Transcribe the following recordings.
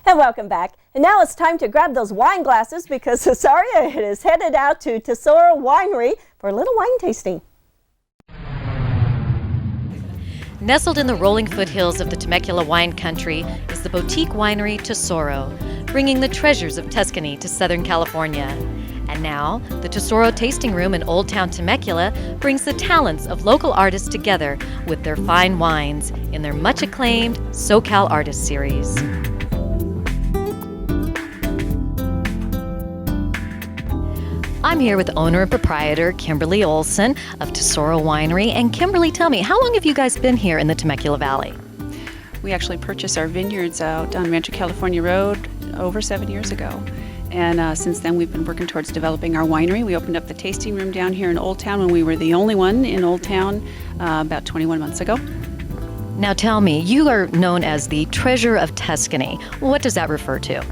And welcome back. And now it's time to grab those wine glasses because Cesaria is headed out to Tesoro Winery for a little wine tasting. Nestled in the rolling foothills of the Temecula wine country is the boutique winery Tesoro, bringing the treasures of Tuscany to Southern California. And now, the Tesoro Tasting Room in Old Town Temecula brings the talents of local artists together with their fine wines in their much-acclaimed SoCal Artist Series. I'm here with owner and proprietor Kimberly Olson of Tesoro Winery. And Kimberly, tell me, how long have you guys been here in the Temecula Valley? We actually purchased our vineyards out on Rancho California Road over 7 years ago. And since then, we've been working towards developing our winery. We opened up the tasting room down here in Old Town when we were the only one in Old Town about 21 months ago. Now tell me, you are known as the Treasure of Tuscany. What does that refer to?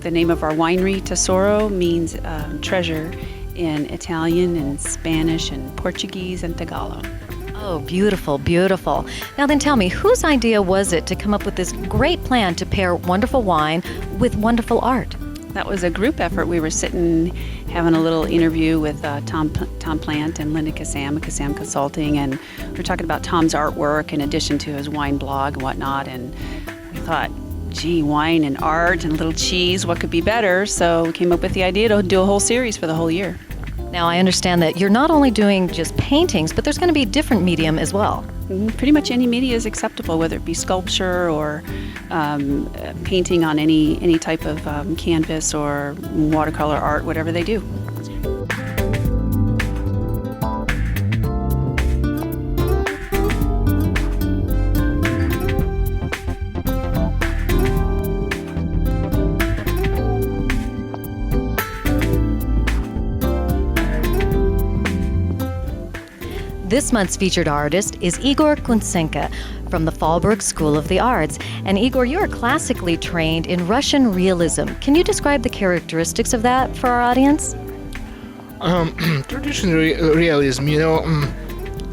The name of our winery, Tesoro, means treasure in Italian and Spanish and Portuguese and Tagalog. Oh, beautiful, beautiful. Now then tell me, whose idea was it to come up with this great plan to pair wonderful wine with wonderful art? That was a group effort. We were sitting having a little interview with Tom Plant and Linda Kassam, Kassam Consulting, and we were talking about Tom's artwork in addition to his wine blog and whatnot, and we thought, gee, wine and art and a little cheese, what could be better? So we came up with the idea to do a whole series for the whole year. Now I understand that you're not only doing just paintings, but there's going to be different medium as well. Pretty much any media is acceptable, whether it be sculpture or painting on any type of canvas or watercolor art, whatever they do. This month's featured artist is Igor Kunsenka from the Fallbrook School of the Arts. And Igor, you are classically trained in Russian realism. Can you describe the characteristics of that for our audience? Traditional realism,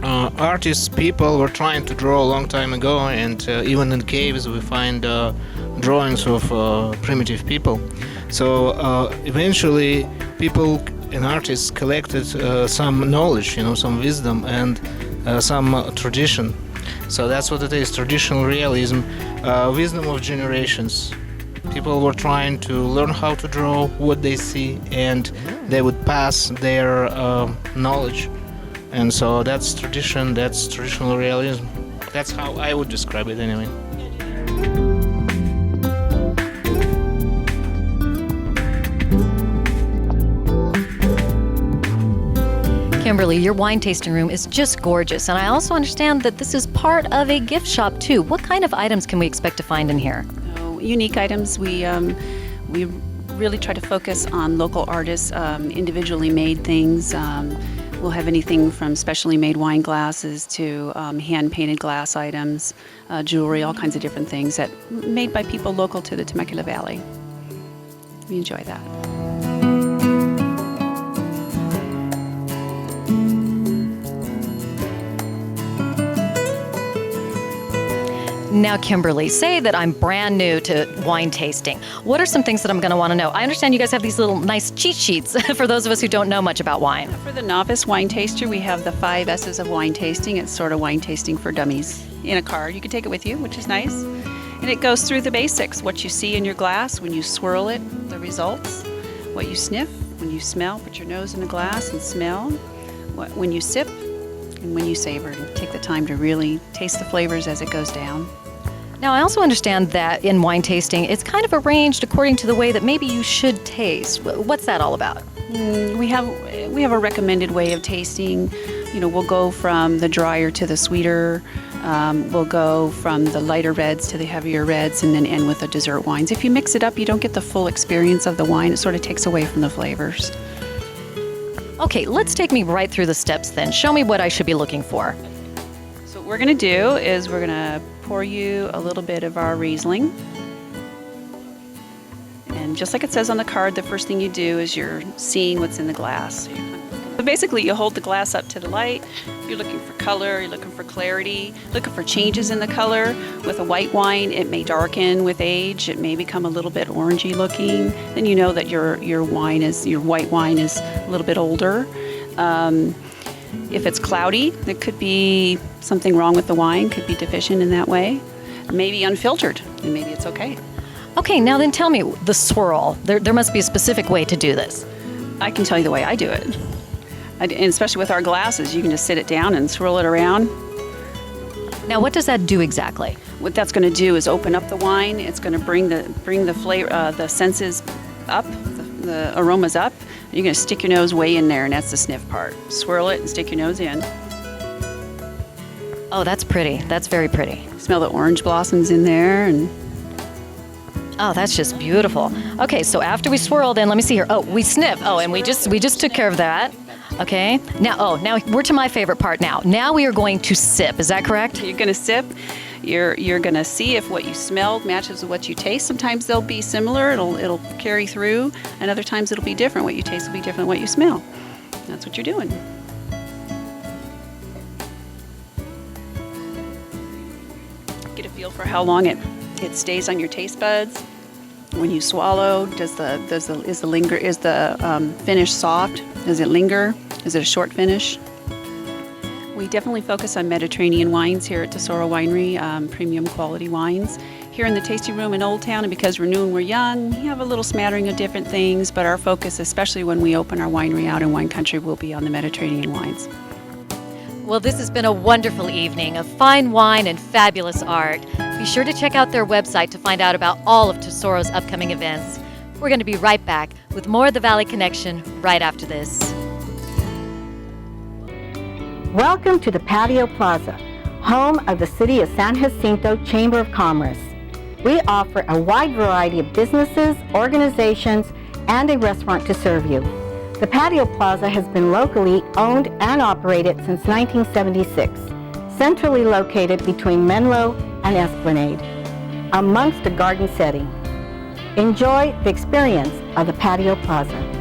artists, people were trying to draw a long time ago, and even in caves we find drawings of primitive people. So eventually people and artists collected some knowledge, some wisdom and some tradition. So that's what it is, traditional realism, wisdom of generations. People were trying to learn how to draw what they see, and they would pass their knowledge. And so that's tradition, that's traditional realism. That's how I would describe it anyway. Kimberly, your wine tasting room is just gorgeous, and I also understand that this is part of a gift shop too. What kind of items can we expect to find in here? Unique items. We really try to focus on local artists, individually made things. We'll have anything from specially made wine glasses to hand-painted glass items, jewelry, all kinds of different things that made by people local to the Temecula Valley. We enjoy that. Now, Kimberly, say that I'm brand new to wine tasting. What are some things that I'm going to want to know? I understand you guys have these little nice cheat sheets for those of us who don't know much about wine. For the novice wine taster, we have the 5 S's of wine tasting. It's sort of wine tasting for dummies in a card. You can take it with you, which is nice. And it goes through the basics, what you see in your glass when you swirl it, the results, what you sniff, when you smell, put your nose in the glass and smell, when you sip, and when you savor. And take the time to really taste the flavors as it goes down. Now, I also understand that in wine tasting, it's kind of arranged according to the way that maybe you should taste. What's that all about? We have a recommended way of tasting. We'll go from the drier to the sweeter. We'll go from the lighter reds to the heavier reds, and then end with the dessert wines. If you mix it up, you don't get the full experience of the wine. It sort of takes away from the flavors. Okay, let's take me right through the steps then. Show me what I should be looking for. So what we're going to do is we're going to pour you a little bit of our Riesling. And just like it says on the card, the first thing you do is you're seeing what's in the glass. So basically, you hold the glass up to the light, You're looking for color, you're looking for clarity, looking for changes in the color. With a white wine, it may darken with age. It may become a little bit orangey looking. Then you know that your white wine is a little bit older. If it's cloudy, it could be something wrong with the wine, could be deficient in that way. Maybe unfiltered, and maybe it's okay. Okay, now then tell me, the swirl. There must be a specific way to do this. I can tell you the way I do it. And especially with our glasses, you can just sit it down and swirl it around. Now, what does that do exactly? What that's going to do is open up the wine. It's going to bring the flavor, the senses up, the aromas up. You're going to stick your nose way in there, and that's the sniff part. Swirl it and stick your nose in. Oh, that's pretty. That's very pretty. Smell the orange blossoms in there, and Oh, that's just beautiful. Okay, so after we swirl, then let me see here. Oh, we sniff. Oh, and we just took care of that. Okay. Now we're to my favorite part now. Now we are going to sip. Is that correct? you're going to sip. You're going to see if what you smell matches with what you taste. Sometimes they'll be similar. It'll carry through, and other times it'll be different. What you taste will be different than what you smell. That's what you're doing. Get a feel for how long it stays on your taste buds. When you swallow, is the finish soft? Does it linger? Is it a short finish? We definitely focus on Mediterranean wines here at Tesoro Winery, premium quality wines. Here in the tasting room in Old Town, and because we're new and we're young, we have a little smattering of different things, but our focus, especially when we open our winery out in wine country, will be on the Mediterranean wines. Well, this has been a wonderful evening of fine wine and fabulous art. Be sure to check out their website to find out about all of Tesoro's upcoming events. We're going to be right back with more of the Valley Connection right after this. Welcome to the Patio Plaza, home of the City of San Jacinto Chamber of Commerce. We offer a wide variety of businesses, organizations, and a restaurant to serve you. The Patio Plaza has been locally owned and operated since 1976, centrally located between Menlo and Esplanade, amongst a garden setting. Enjoy the experience of the Patio Plaza.